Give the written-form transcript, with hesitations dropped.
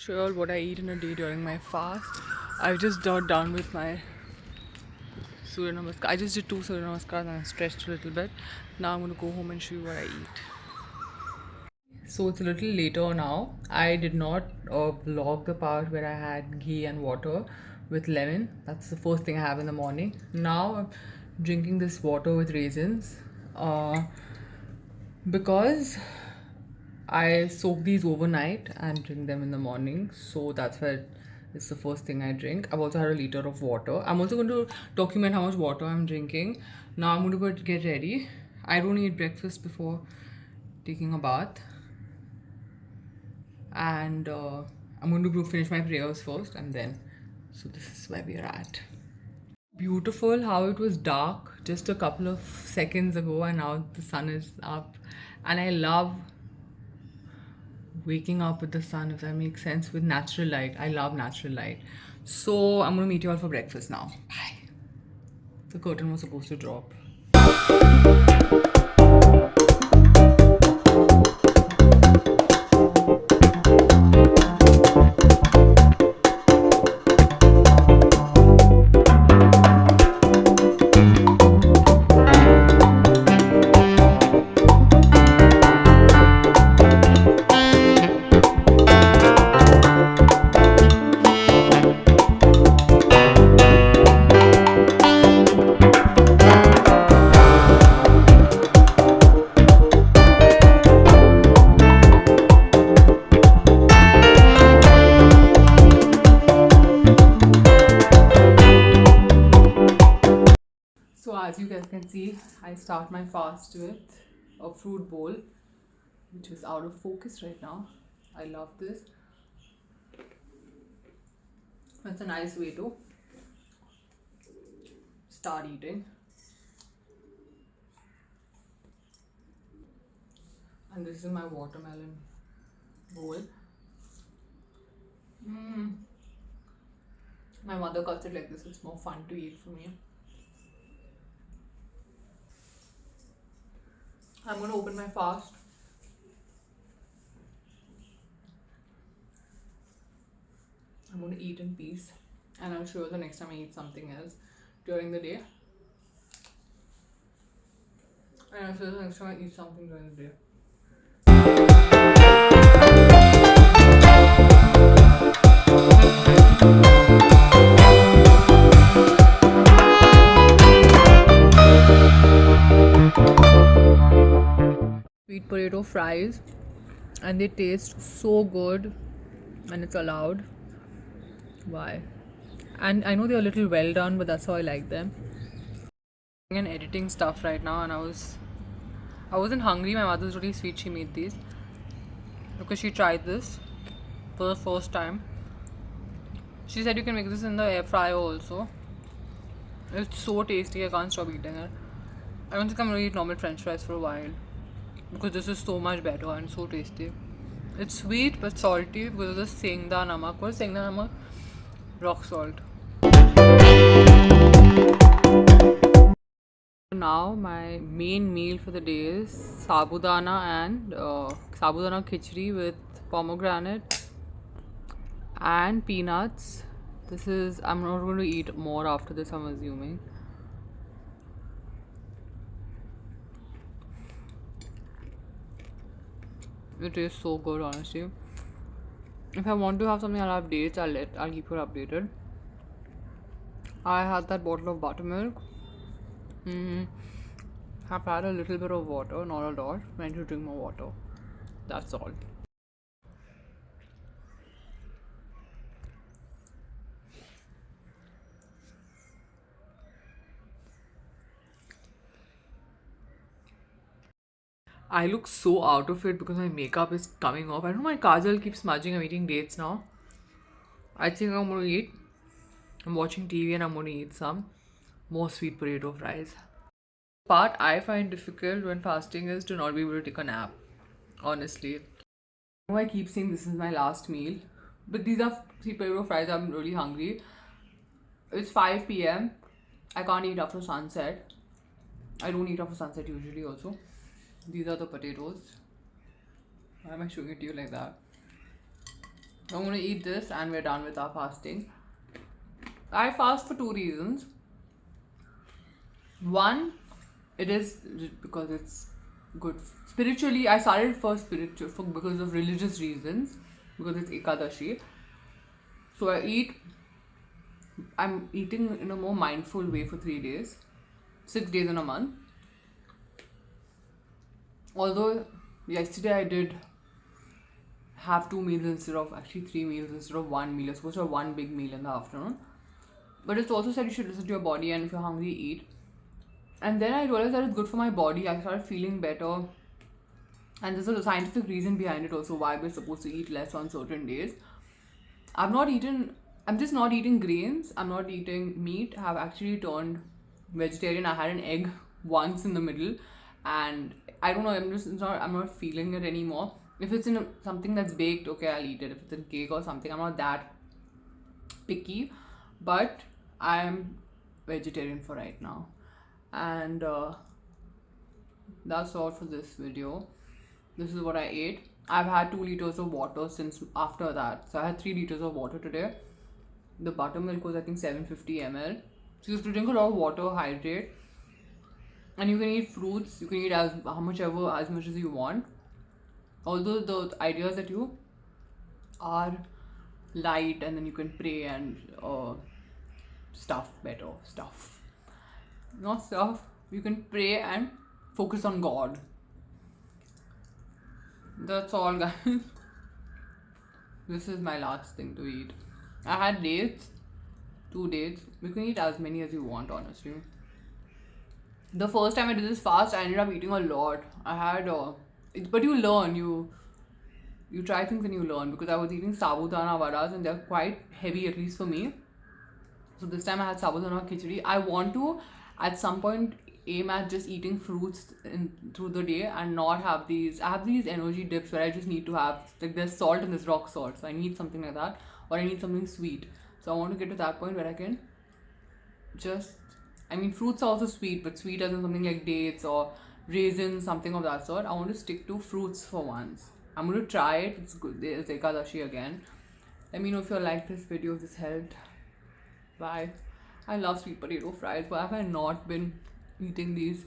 Sure, what I eat in a day during my fast. I've just got done with my Surya Namaskar. I just did 2 Surya Namaskars and I stretched a little bit. Now I'm going to go home and show you what I eat. So it's a little later now. I did not vlog the part where I had ghee and water with lemon. That's the first thing I have in the morning. Now I'm drinking this water with raisins because I soak these overnight and drink them in the morning. So that's why it's the first thing I drink. I've also had a liter of water. I'm also going to document how much water I'm drinking. Now I'm going to go get ready. I don't eat breakfast before taking a bath. And I'm going to go finish my prayers first and then. So this is where we are at. Beautiful how it was dark just a couple of seconds ago and now the sun is up. And I love waking up with the sun, if that makes sense, with natural light. I love natural light. So I'm gonna meet you all for breakfast now. Bye. The curtain was supposed to drop. So as you guys can see, I start my fast with a fruit bowl, which is out of focus right now. I love this. It's a nice way to start eating. And this is my watermelon bowl. My mother cuts it like this. It's more fun to eat for me. I'm going to open my fast. I'm going to eat in peace. And I'll show you the next time I eat something else during the day. And I'll show you the next time I eat something during the day. Sweet potato fries, and they taste so good, and it's allowed. Why? And I know they're a little well done, but that's how I like them. And editing stuff right now, and I wasn't hungry. My mother's really sweet. She made these because she tried this for the first time. She said you can make this in the air fryer also. It's so tasty. I can't stop eating it. I don't think I'm gonna eat normal French fries for a while because this is so much better and so tasty. It's sweet but salty because of the Sengda namak. What is Sengda namak? Rock salt. Now my main meal for the day is sabudana and sabudana khichdi with pomegranate and peanuts. I'm not going to eat more after this, I'm assuming. It tastes so good, honestly. If I want to have something, I'll have dates. I'll keep you updated. I had that bottle of buttermilk. I've had a little bit of water, not a lot. I need to drink more water. That's all. I look so out of it because my makeup is coming off. I don't know, my kajal keeps smudging. I'm eating dates now. I think I'm gonna eat. I'm watching TV and I'm gonna eat some more sweet potato fries. Part I find difficult when fasting is to not be able to take a nap. Honestly. I know I keep saying this is my last meal, but these are sweet potato fries. I'm really hungry. It's 5 p.m. I can't eat after sunset. I don't eat after sunset usually also. These are the potatoes. Why am I showing it to you like that? I'm gonna eat this and we're done with our fasting. I fast for two reasons. One, it is because it's good spiritually. I started for spiritual because of religious reasons, because it's Ekadashi. So I'm eating in a more mindful way for 3 days, 6 days in a month. Although yesterday I did have 2 meals instead of actually 3 meals instead of one meal. It's supposed to have one big meal in the afternoon. But it's also said you should listen to your body, and if you're hungry, eat. And then I realized that it's good for my body. I started feeling better. And there's a scientific reason behind it also, why we're supposed to eat less on certain days. I'm just not eating grains. I'm not eating meat. I've actually turned vegetarian. I had an egg once in the middle, and I don't know. I'm not feeling it anymore. If it's in something that's baked, okay, I'll eat it. If it's in cake or something, I'm not that picky. But I'm vegetarian for right now, and that's all for this video. This is what I ate. I've had 2 liters of water since after that. So I had 3 liters of water today. The buttermilk was I think 750 ml. So you have to drink a lot of water, hydrate. And you can eat fruits. You can eat as much as you want. Although the idea is that you are light and then you can pray and stuff. Not stuff. You can pray and focus on God. That's all, guys. This is my last thing to eat. I had dates, 2 dates. You can eat as many as you want, honestly. The first time I did this fast, I ended up eating a lot. I had, but you learn. You try things and you learn, because I was eating sabudana vadas and they're quite heavy, at least for me. So this time I had sabudana khichdi. I want to at some point aim at just eating fruits through the day and not have these. I have these energy dips where I just need to have, like, there's salt and there's rock salt. So I need something like that, or I need something sweet. So I want to get to that point where I can just, I mean, fruits are also sweet, but sweet as in something like dates or raisins, something of that sort. I want to stick to fruits for once. I'm going to try it. It's good. It's Ekadashi again. Let me know if you like this video, if this helped. Bye. I love sweet potato fries, but have I not been eating these?